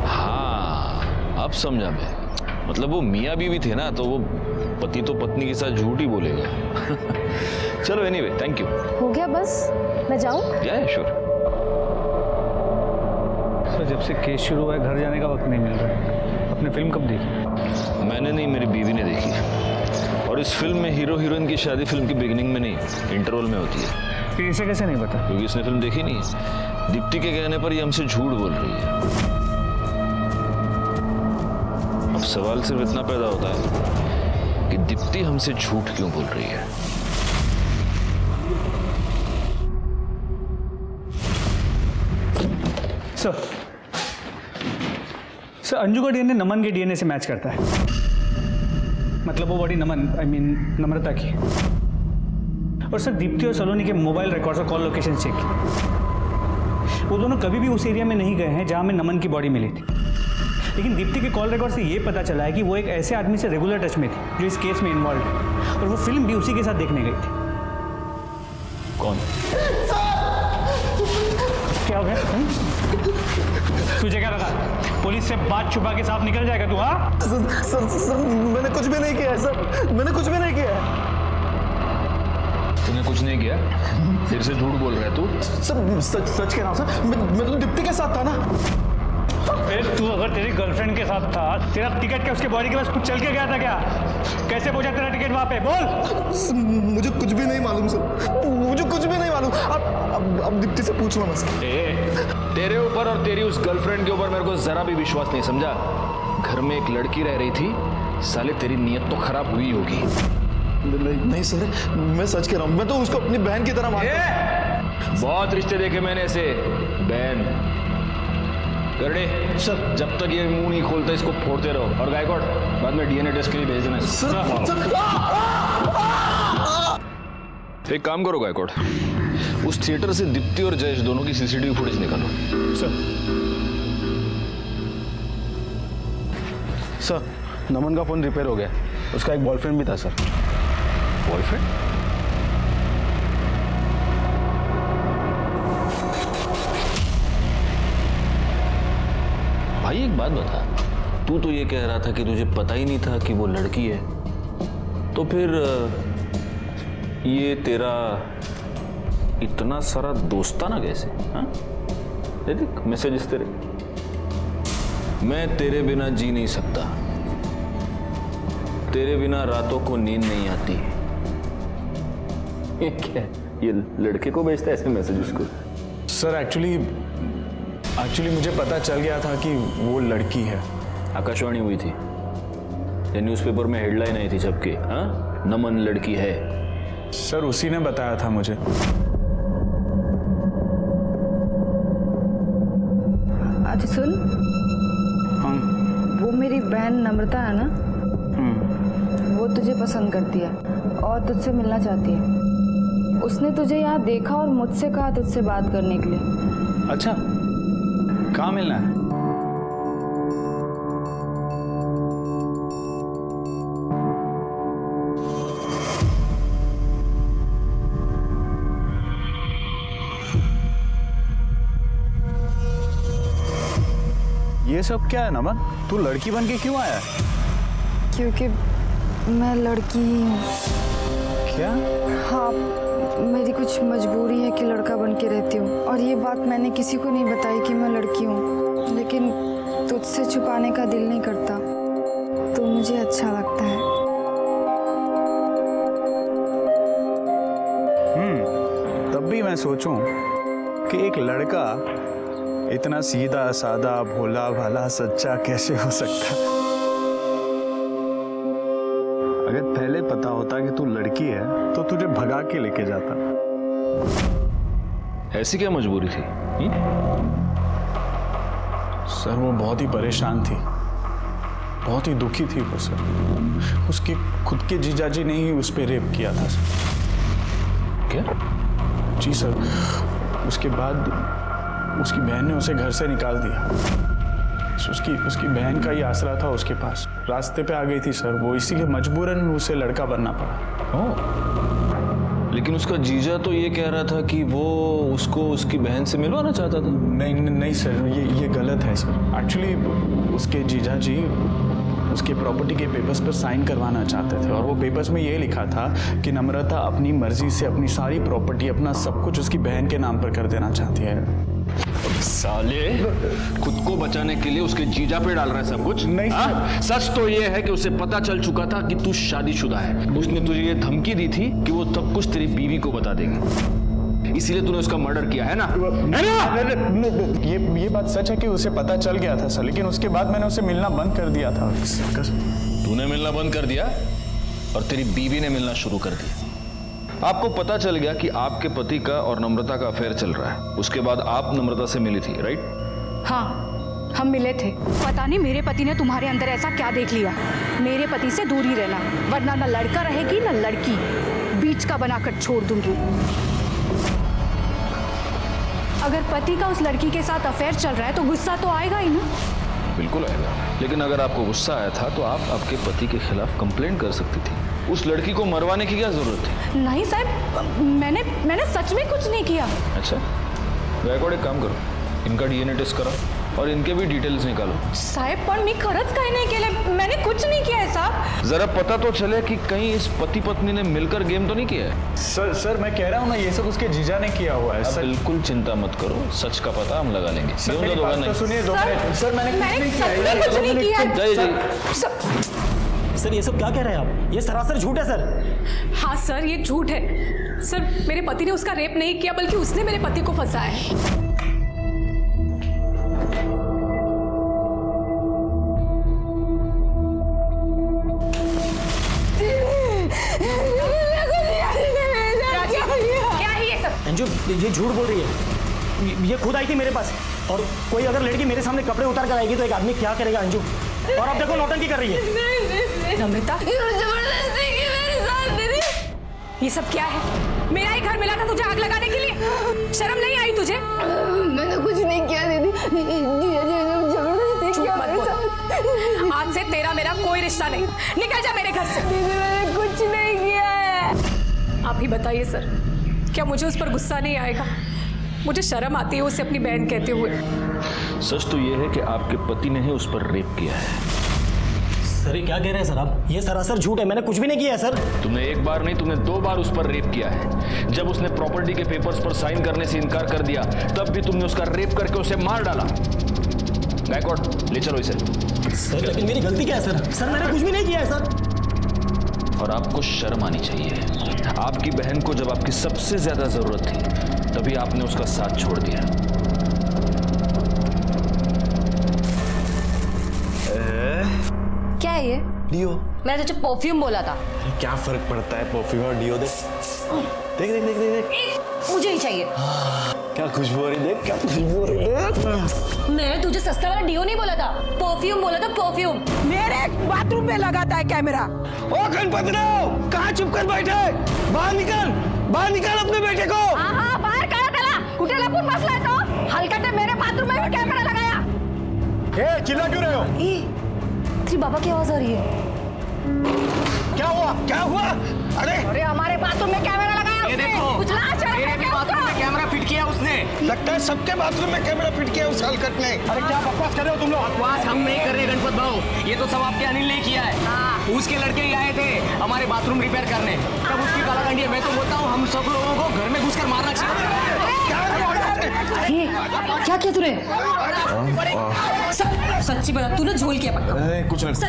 हाँ, अब समझा मैं। मतलब वो मियाँ बीवी थे ना, तो वो पति तो पत्नी के साथ झूठ ही बोलेगा। चलो एनीवे, थैंक यू। हो गया बस, मैं जाऊँ? या श्योर। सर जब से केस शुरू हुआ है घर जाने का वक्त नहीं मिल रहा है। आपने फिल्म कब देखी? मैंने नहीं, मेरी बीवी ने देखी। और इस फिल्म में हीरो हीरोइन की शादी फिल्म की बिगिनिंग में नहीं, इंटरवल में होती है। फिर इसे कैसे नहीं पता? क्योंकि इसने फिल्म देखी नहीं है। दीप्ति के कहने पर ये हमसे झूठ बोल रही है। अब सवाल सिर्फ इतना पैदा होता है कि दीप्ति हमसे झूठ क्यों बोल रही है। सर अंजू का डीएनए नमन के डीएनए से मैच करता है। मतलब वो बॉडी नमन, आई मीन नम्रता की। और सर दीप्ति और सलोनी के मोबाइल रिकॉर्ड्स और कॉल लोकेशन चेक की। वो दोनों कभी भी उस एरिया में नहीं गए हैं जहां में नमन की बॉडी मिली थी। लेकिन दीप्ति के कॉल रिकॉर्ड से ये पता चला है कि वो एक ऐसे आदमी से रेगुलर टच में थी जो इस केस में इन्वॉल्व है, और वो फिल्म भी उसी के साथ देखने गई थी। कौन? क्या हो गया? तुझे क्या लगा पुलिस से बात छुपा के साफ निकल जाएगा तू? हाँ सर मैंने कुछ भी नहीं किया है सर, मैंने कुछ भी नहीं किया है। तूने कुछ नहीं किया? फिर से झूठ बोल रहा है तू? सर सच कह रहा हूँ सर, मैं तो दीप्ति के साथ था ना। तू अगर तेरी गर्लफ्रेंड के साथ था, तेरा टिकट क्या उसके बॉडी के पास कुछ चल के गया था क्या? कैसे पहुंचा तेरा टिकट वहां पे? बोल। मुझे कुछ भी नहीं मालूम सर, मुझे कुछ भी नहीं मालूम। अब दीप्ति से पूछ लो ना सर। तेरे ऊपर और तेरी उस गर्लफ्रेंड के ऊपर मेरे को जरा भी विश्वास नहीं, समझा? घर में एक लड़की रह रही थी, साले तेरी नीयत तो खराब हुई होगी। नहीं सर, मैं सच कह रहा हूँ, मैं तो उसको अपनी बहन की तरह मानता हूँ। बहुत रिश्ते देखे मैंने ऐसे। बहन करने सर, जब तक ये मुंह नहीं खोलता इसको फोड़ते रहो। और गायकवाड़ बाद में डीएनए टेस्ट के लिए भेज देना। एक काम करो गायकवाड़, उस थिएटर से दीप्ति और जयेश दोनों की सीसीटीवी फुटेज निकालो। सर नमन का फोन रिपेयर हो गया, उसका एक बॉयफ्रेंड भी था सर। बॉयफ्रेंड? भाई एक बात बता, तू तो ये कह रहा था कि तुझे पता ही नहीं था कि वो लड़की है, तो फिर ये तेरा इतना सारा दोस्ताना कैसे? हाँ देख मैसेजेस तेरे। मैं तेरे बिना जी नहीं सकता, तेरे बिना रातों को नींद नहीं आती। ये क्या है? ये लड़के को भेजता है ऐसे मैसेज उसको? सर एक्चुअली मुझे पता चल गया था कि वो लड़की है। आकाशवाणी हुई थी या न्यूज़पेपर में हेडलाइन आई थी सबके, हाँ नमन लड़की है। सर उसी ने बताया था मुझे। आज सुन, वो मेरी बहन नम्रता है ना, वो तुझे पसंद करती है और तुझसे मिलना चाहती है। उसने तुझे यहाँ देखा और मुझसे कहा तुझसे बात करने के लिए। अच्छा, कहाँ मिलना है? ये सब क्या है नमन? तू लड़की बन के क्यों आया? क्योंकि मैं लड़की ही हूँ। क्या? हाँ, मेरी कुछ मजबूरी है कि लड़का बन के रहती हूँ, और ये बात मैंने किसी को नहीं बताई कि मैं लड़की हूँ। लेकिन तुझसे छुपाने का दिल नहीं करता, तो मुझे अच्छा लगता है। तब भी मैं सोचूं कि एक लड़का इतना सीधा सादा भोला भाला सच्चा कैसे हो सकता। अगर पहले पता होता कि तू लड़की है तो तुझे भगा के लेके जाता। ऐसी क्या मजबूरी थी? सर वो बहुत ही परेशान थी, बहुत ही दुखी थी वो सर। उसके खुद के जीजाजी ने ही उस पर रेप किया था सर। क्या? जी सर। उसके बाद उसकी बहन ने उसे घर से निकाल दिया। उसकी बहन का ही आसरा था उसके पास। रास्ते पे आ गई थी सर वो, इसीलिए मजबूरन उसे लड़का बनना पड़ा। लेकिन उसका जीजा तो ये कह रहा था कि वो उसको उसकी बहन से मिलवाना चाहता था। नहीं सर, ये गलत है सर। एक्चुअली उसके जीजा जी उसके प्रॉपर्टी के पेपर्स पर साइन करवाना चाहते थे, और वो पेपर्स में ये लिखा था कि नम्रता अपनी मर्जी से अपनी सारी प्रॉपर्टी, अपना सब कुछ उसकी बहन के नाम पर कर देना चाहती है। साले, खुद को बचाने के लिए उसके जीजा पे डाल रहा है सब कुछ। नहीं सच तो ये है कि उसे पता चल चुका था कि तू शादीशुदा है। उसने तुझे ये धमकी दी थी कि वो सब कुछ तेरी बीवी को बता देगी, इसीलिए तूने उसका मर्डर किया है ना? ये बात सच है कि उसे पता चल गया था सर, लेकिन उसके बाद मैंने उसे मिलना बंद कर दिया था। तूने मिलना बंद कर दिया और तेरी बीवी ने मिलना शुरू कर दिया। आपको पता चल गया कि आपके पति का और नम्रता का अफेयर चल रहा है। उसके बाद आप नम्रता से मिली थी, राइट? हाँ, हम मिले थे। पता नहीं मेरे पति ने तुम्हारे अंदर ऐसा क्या देख लिया। मेरे पति से दूर ही रहना, वरना ना लड़का रहेगी ना लड़की, बीच का बनाकर छोड़ दूंगी। अगर पति का उस लड़की के साथ अफेयर चल रहा है तो गुस्सा तो आएगा ही ना। बिल्कुल आएगा, लेकिन अगर आपको गुस्सा आया था तो आप आपके पति के खिलाफ कंप्लेंट कर सकती थी। उस लड़की को मरवाने की क्या जरूरत थी? नहीं साहब, मैंने सच में कुछ नहीं किया। अच्छा, गायकवाड एक काम करो, इनका डीएनए टेस्ट कराओ और इनके भी डिटेल्स निकालो। साहब पण मी खरंच काही नाही केलं, मैंने कुछ नहीं किया है साहब। जरा पता तो चले कि कहीं इस पति पत्नी ने मिलकर गेम तो नहीं किया है। सर मैं कह रहा हूँ ना, ये सब उसके जीजा ने किया हुआ है। बिल्कुल चिंता मत करो, सच का पता हम लगा लेंगे। सर ये सब क्या कह रहे हैं आप? ये सरासर झूठ है सर। हाँ सर, ये झूठ है सर। मेरे पति ने उसका रेप नहीं किया, बल्कि उसने मेरे पति को फंसाया है। अंजू, ये झूठ बोल रही है। ये खुद आई थी मेरे पास, और कोई अगर लड़की मेरे सामने कपड़े उतार कर आएगी तो एक आदमी क्या करेगा अंजू? और अब देखो नौटंकी कर रही है। नम्रता, जबरदस्ती की मेरे साथ दीदी। ये सब क्या है? मेरा ही घर मिला था तुझे आग लगाने के लिए, शर्म नहीं आई तुझे? मैंने कुछ नहीं किया दीदी, जबरदस्ती किया मेरे साथ। आज से तेरा मेरा कोई रिश्ता नहीं, निकल जा मेरे घर से। दीदी मैंने कुछ नहीं किया है। आप ही बताइए सर, क्या मुझे उस पर गुस्सा नहीं आएगा? मुझे शर्म आती है उसे अपनी बहन कहते हुए। सच तो ये है कि आपके पति ने ही उस पर रेप किया है। सर ये क्या कह रहे हैं सर आप? ये सरासर झूठ है, मैंने कुछ भी नहीं किया है सर। तुमने एक बार नहीं, तुमने 2 बार उस पर रेप किया है। जब उसने प्रॉपर्टी के पेपर्स पर साइन करने से इनकार कर दिया, तब भी तुमने उसका रेप करके उसे मार डाला। गायकवाड, ले चलो इसे। सर लेकिन मेरी गलती क्या है सर? सर मैंने कुछ भी नहीं किया है सर। और आपको शर्म आनी चाहिए। आपकी बहन को जब आपकी सबसे ज्यादा जरूरत थी, तभी आपने उसका साथ छोड़ दिया। क्या है ये? डियो। मैंने तुझे परफ्यूम बोला था। क्या फर्क पड़ता है परफ्यूम और डियो? देख देख देख देख देख। मुझे नहीं चाहिए। क्या खुशबू हो रही, देख क्या खुशबू हो रही है। मैंने तुझे सस्ता वाला डियो नहीं बोला था, परफ्यूम बोला था, परफ्यूम। मेरे बाथरूम में लगाता है कैमरा। ओ गणपतराव, कहाँ चुप कर बैठे? बाहर निकाल अपने बेटे को। हाँ बाहर करा त्याला, कुठे लपून बसलाय तो? हलकट ने मेरे बाथरूम में भी कैमरा लगाया। ए, चिल्ला क्यों रहे हो? तेरी बाबा की आवाज आ रही है। क्या हुआ? अरे हमारे बाथरूम में कैमरा लगाया ये देखो, मेरे भी बाथरूम में कैमरा फिट किया उसने। लगता है सबके बाथरूम में कैमरा फिट किया उस हलकट ने। अरे क्या बकवास कर रहे हो तुम लोग? बकवास हम नहीं कर रहे गणपत भाऊ, ये तो सब आपके अनिल ने किया है। उसके लड़के ही आए थे हमारे बाथरूम रिपेयर करने, तब उसकी कालाकंडी है। मैं तो बोलता हूँ हम सब लोगों को घर में घुसकर मारना चाहिए। क्या किया तूने? सच्ची बता, तूने झोल किया पक्का? कुछ नहीं। सुन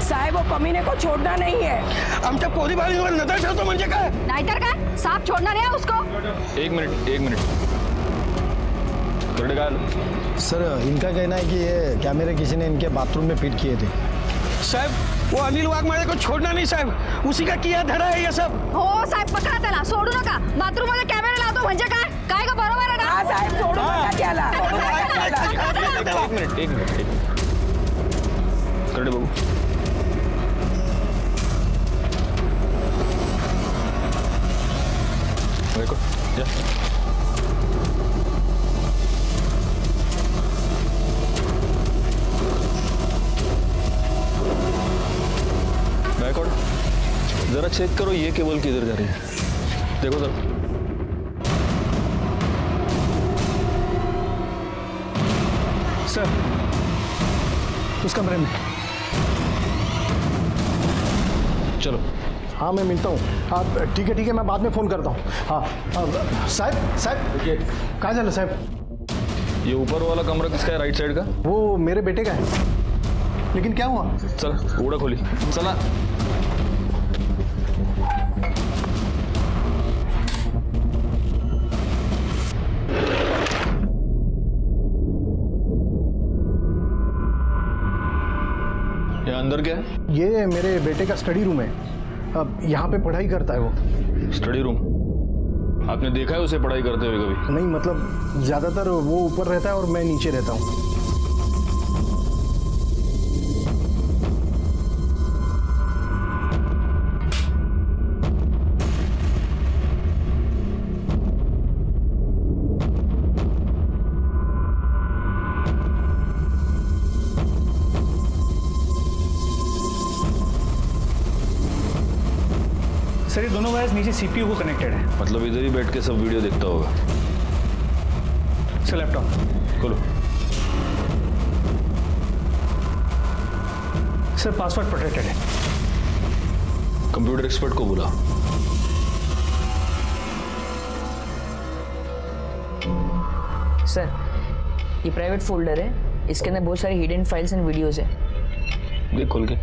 साहेब, वो कमीने को छोड़ना नहीं है। आमच्या पोरी बाळीवर नजर ठेवतो म्हणजे काय? नाहीतर काय, साफ छोड़ना नहीं है उसको। एक मिनट सर, इनका कहना है कि ये कैमरे किसी ने इनके बाथरूम में फिट किए थे। साहेब, वो अनिल वाघमारे को छोड़ना नहीं साहेब, उसी का किया धरा है ये सब। हो साहेब, पकडा त्याला, सोडू नका। बाथरूम मध्ये कॅमेरा लावतो म्हणजे काय का बरोबर आहे ना? हाँ साहेब, सोडू नका त्याला। एक मिनट करडे बाबू, देखो जा। बैकवर्ड जरा चेक करो ये केबल किधर जा रही है, देखो जरा। सर, उस कमरे में। चलो। हाँ, मैं मिलता हूँ। आप ठीक है, मैं बाद में फ़ोन करता हूँ। हाँ साहब क्या चल साहब? ये ऊपर वाला कमरा किसका है, राइट साइड का? वो मेरे बेटे का है। लेकिन क्या हुआ? चल उड़ा खोली, चला। ये अंदर क्या है? ये मेरे बेटे का स्टडी रूम है। अब यहाँ पे पढ़ाई करता है वो। Study room? आपने देखा है उसे पढ़ाई करते हुए कभी? नहीं, मतलब ज्यादातर वो ऊपर रहता है और मैं नीचे रहता हूँ। सर, ये दोनों वायर्स नीचे सीपीयू को कनेक्टेड है। मतलब इधर ही बैठ के सब वीडियो देखता होगा। सर, लैपटॉप खोलो। सर, पासवर्ड प्रोटेक्टेड है। कंप्यूटर एक्सपर्ट को बुलाओ। सर, ये प्राइवेट फोल्डर है, इसके अंदर बहुत सारी हिडन फाइल्स एंड वीडियोस है। देख खोल के।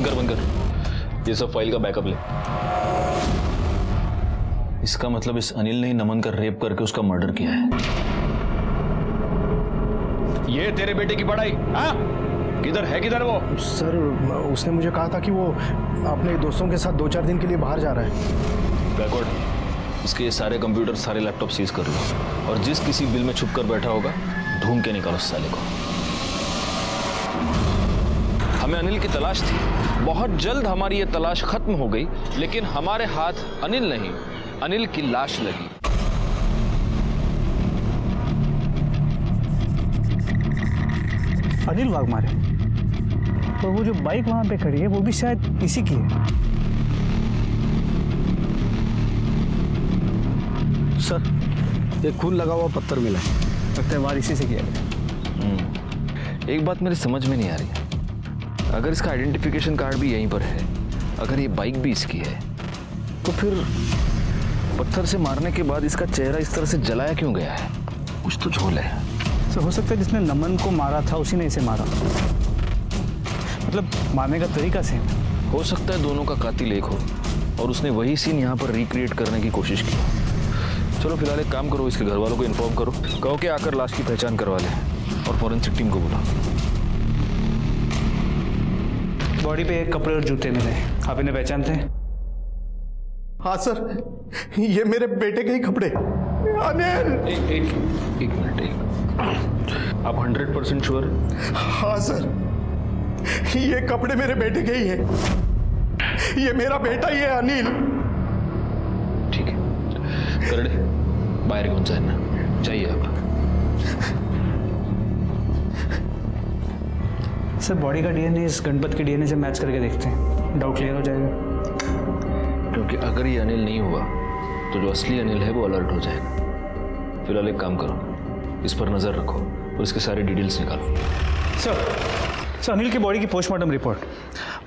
बंद कर। ये सब फाइल का बैकअप ले। इसका मतलब इस अनिल ने ही नमन का रेप करके उसका मर्डर किया है। ये तेरे बेटे की पढ़ाई? हाँ, किधर वो? सर, उसने मुझे कहा था कि वो अपने दोस्तों के साथ 2-4 दिन के लिए बाहर जा रहा है। बैकवर्ड, इसके ये सारे कंप्यूटर, सारे लैपटॉप सीज कर लो, और जिस किसी बिल में छुप कर बैठा होगा ढूंढ के निकालो उस साले को। हमें अनिल की तलाश थी, बहुत जल्द हमारी ये तलाश खत्म हो गई, लेकिन हमारे हाथ अनिल नहीं, अनिल की लाश लगी। अनिल वाघमारे? तो वो जो बाइक वहां पे खड़ी है वो भी शायद इसी की है। सर, ये खून लगा हुआ पत्थर मिला है, लगता है वार इसी से किया गया। एक बात मेरी समझ में नहीं आ रही, अगर इसका आइडेंटिफिकेशन कार्ड भी यहीं पर है, अगर ये बाइक भी इसकी है, तो फिर पत्थर से मारने के बाद इसका चेहरा इस तरह से जलाया क्यों गया है? कुछ तो झोल है। तो हो सकता है जिसने नमन को मारा था उसी ने इसे मारा, मतलब मारने का तरीका सेम। हो सकता है दोनों का कातिल एक हो और उसने वही सीन यहाँ पर रिक्रिएट करने की कोशिश की। चलो फिलहाल एक काम करो, इसके घर वालों को इन्फॉर्म करो, कहो कि आकर लाश की पहचान करवा लें और फॉरेंसिक टीम को बुलाओ। बॉडी पे एक कपड़े और जूते मिले, आप इन्हें पहचानते हैं? हाँ सर, ये मेरे बेटे के ही कपड़े। अनिल! एक मिनट, आप 100% श्योर? हाँ सर, ये कपड़े मेरे बेटे के ही हैं। ये मेरा बेटा ही है अनिल। ठीक है, करडे बाहेर घेऊन जाए ना, जाइए आप। सर बॉडी का डीएनए इस गणपत के डीएनए से मैच करके देखते हैं, डाउट क्लियर हो जाएगा। क्योंकि अगर ये अनिल नहीं हुआ तो जो असली अनिल है वो अलर्ट हो जाएगा। फिलहाल एक काम करो, इस पर नजर रखो और इसके सारे डिटेल्स निकालो। सर अनिल की बॉडी की पोस्टमार्टम रिपोर्ट,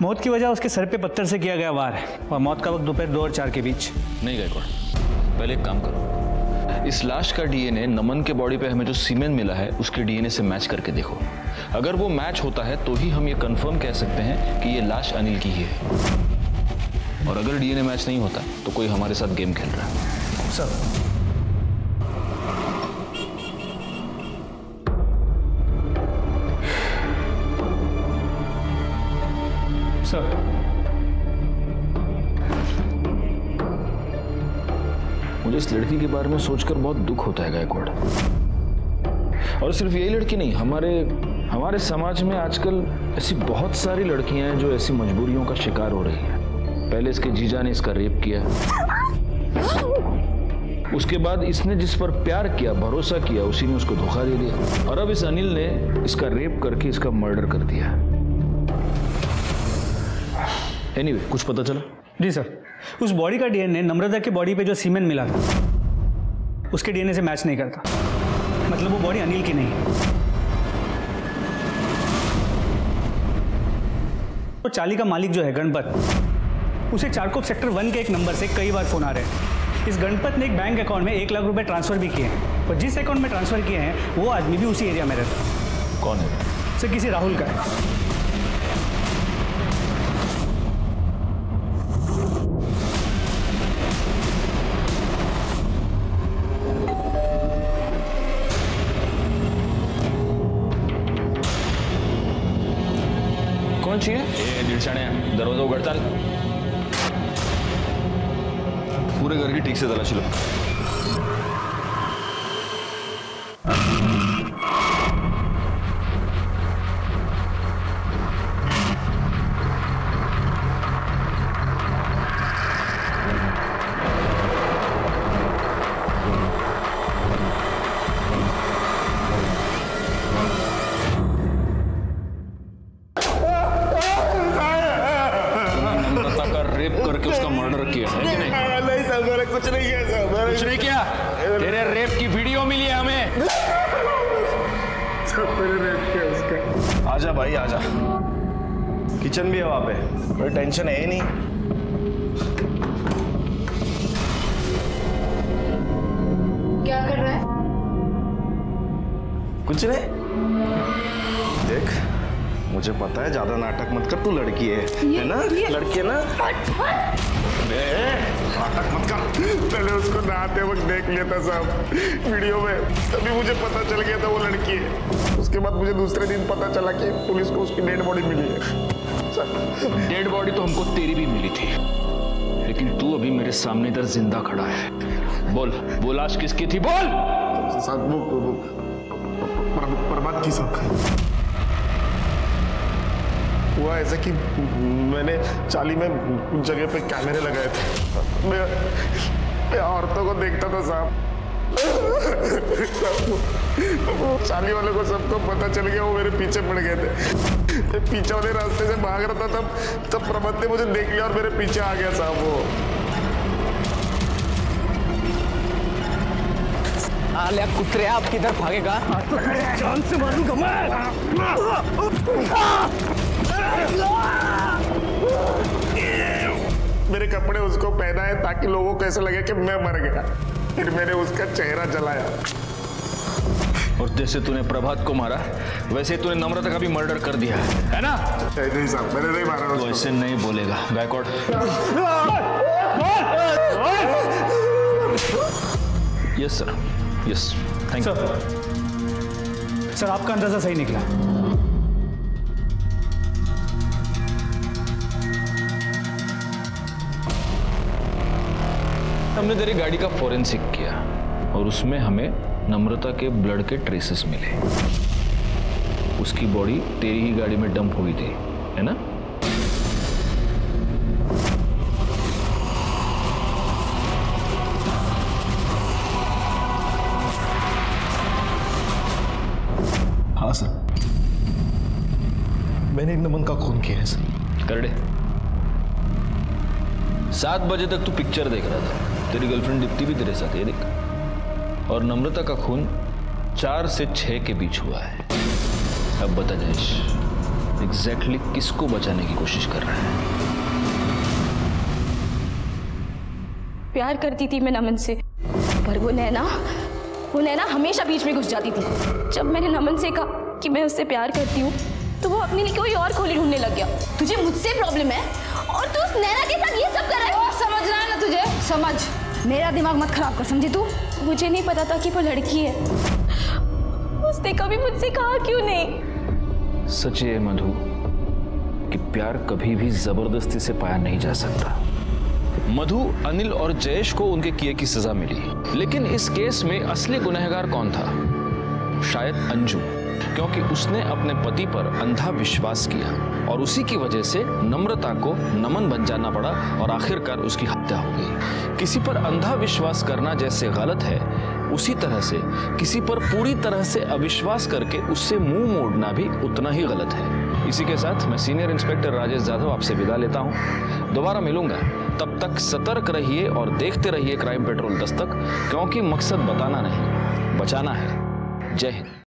मौत की वजह उसके सर पे पत्थर से किया गया वार है और मौत का वक्त दोपहर 2 और 4 के बीच। नहीं गायकवाड़, पहले एक काम करो, इस लाश का डीएनए नमन के बॉडी पे हमें जो सीमेंट मिला है उसके डीएनए से मैच करके देखो। अगर वो मैच होता है तो ही हम ये कंफर्म कह सकते हैं कि ये लाश अनिल की ही है। और अगर डीएनए मैच नहीं होता तो कोई हमारे साथ गेम खेल रहा है। सर मुझे इस लड़की के बारे में सोचकर बहुत दुख होता है गायकवाड़। और सिर्फ यही लड़की नहीं, हमारे समाज में आजकल ऐसी बहुत सारी लड़कियां हैं जो ऐसी मजबूरियों का शिकार हो रही हैं। पहले इसके जीजा ने इसका रेप किया, उसके बाद इसने जिस पर प्यार किया, भरोसा किया, उसी ने उसको धोखा दे दिया। और अब इस अनिल ने इसका रेप करके इसका मर्डर कर दिया। एनीवे, कुछ पता चला? जी सर, उस बॉडी का डीएनए नम्रता की बॉडी पे जो सीमेंट मिला था उसके डीएनए से मैच नहीं करता, मतलब वो बॉडी अनिल की नहीं है। तो चाली का मालिक जो है गणपत, उसे चारकोप सेक्टर 1 के एक नंबर से कई बार फोन आ रहे हैं। इस गणपत ने एक बैंक अकाउंट में 1 लाख रुपए ट्रांसफर भी किए हैं और जिस अकाउंट में ट्रांसफर किए हैं वो आदमी भी उसी एरिया में रहता है। कौन है? सर किसी राहुल का है। कौन चाहिए? ए दिलशाने, दरवाजा उघड चाल। पूरे घर की ठीक से तलाशी लो। कुछ नहीं किया सर, कुछ नहीं किया। तेरे रेप की वीडियो मिली है हमें। सब मेरे रेप किया उसका। आजा भाई आजा, किचन भी है वहां पे, कोई टेंशन है ही नहीं। क्या कर रहा है? कुछ नहीं, देख मुझे पता है, ज्यादा नाटक मत कर, तू लड़की है ना? लड़की है ना? नाटक मत कर। पहले उसको नहाते वक्त देख लिया था साहब वीडियो में, तभी मुझे पता चल गया था वो लड़की है। उसके बाद मुझे दूसरे दिन पता चला कि पुलिस को उसकी डेड बॉडी मिली है। डेड बॉडी तो हमको तेरी भी मिली थी, लेकिन तू अभी मेरे सामने इधर जिंदा खड़ा है। बोल, वो लाश किसकी थी? बोल। साहब वो प्रभात की साहब। हुआ ऐसा कि मैंने चाली में कुछ जगह पे कैमरे लगाए थे, मैं औरतों को देखता था साहब। चाली वाले को सबको पता चल गया, वो मेरे पीछे पड़ गए थे। पीछे वाले रास्ते से भाग रहा था, तब प्रभात ने मुझे देख लिया और मेरे पीछे आ गया साहब वो। आलिया कुत्ते, आप किधर भागेगा? जान से मारूंगा मैं। मेरे कपड़े उसको पहनाए ताकि लोगों को ऐसा लगे कि मैं मर गया, फिर मैंने उसका चेहरा जलाया। और जैसे तूने प्रभात को मारा वैसे तूने नम्रता का भी मर्डर कर दिया है ना? नहीं साहब, मैंने नहीं मारा उसको। तो ऐसे नहीं बोलेगा Gaikwad. Yes sir, yes, thank you sir. आपका अंदाजा सही निकला। हमने तेरी गाड़ी का फोरेंसिक किया और उसमें हमें नम्रता के ब्लड के ट्रेसेस मिले। उसकी बॉडी तेरी ही गाड़ी में डंप हुई थी, है ना? मैंने नमन का खून किया है सर। कर दे। 7 बजे तक तू पिक्चर देख रहा था, तेरी गर्लफ्रेंड दीप्ति भी तेरे साथ, ये देख। और नम्रता का खून 4 से 6 के बीच हुआ है। अब बता जयेश, एग्जैक्टली किसको बचाने की कोशिश कर रहा है? प्यार करती थी मैं नमन से, पर वो नैना हमेशा बीच में घुस जाती थी। जब मैंने नमन से कहा कि मैं उससे प्यार करती हूँ तो वो अपने लिए कोई और खोली ढूंढने लग गया। तुझे मुझसे प्रॉब्लम है और तू उस नैना के साथ ये सब कर रहा है। समझ रहा है ना तुझे? समझ, मेरा दिमाग मत खराब कर, समझी तू? मुझे नहीं पता था कि वो लड़की है। उसने कभी मुझसे कहा क्यों नहीं? सच ये मधु कि प्यार कभी भी जबरदस्ती से पाया नहीं जा सकता। मधु, अनिल और जयेश को उनके किए की सजा मिली, लेकिन इस केस में असली गुनहगार कौन था? शायद अंजू, क्योंकि उसने अपने पति पर अंधा विश्वास किया और उसी की वजह से नम्रता को नमन बन जाना पड़ा और आखिरकार उसकी हत्या हो गई। किसी पर अंधा विश्वास करना जैसे गलत है, उसी तरह से किसी पर पूरी तरह से अविश्वास करके उससे मुंह मोड़ना भी उतना ही गलत है। इसी के साथ मैं सीनियर इंस्पेक्टर राजेश जाधव आपसे विदा लेता हूं। दोबारा मिलूंगा, तब तक सतर्क रहिए और देखते रहिए क्राइम पेट्रोल दस्तक, क्योंकि मकसद बताना नहीं, बचाना है। जय हिंद।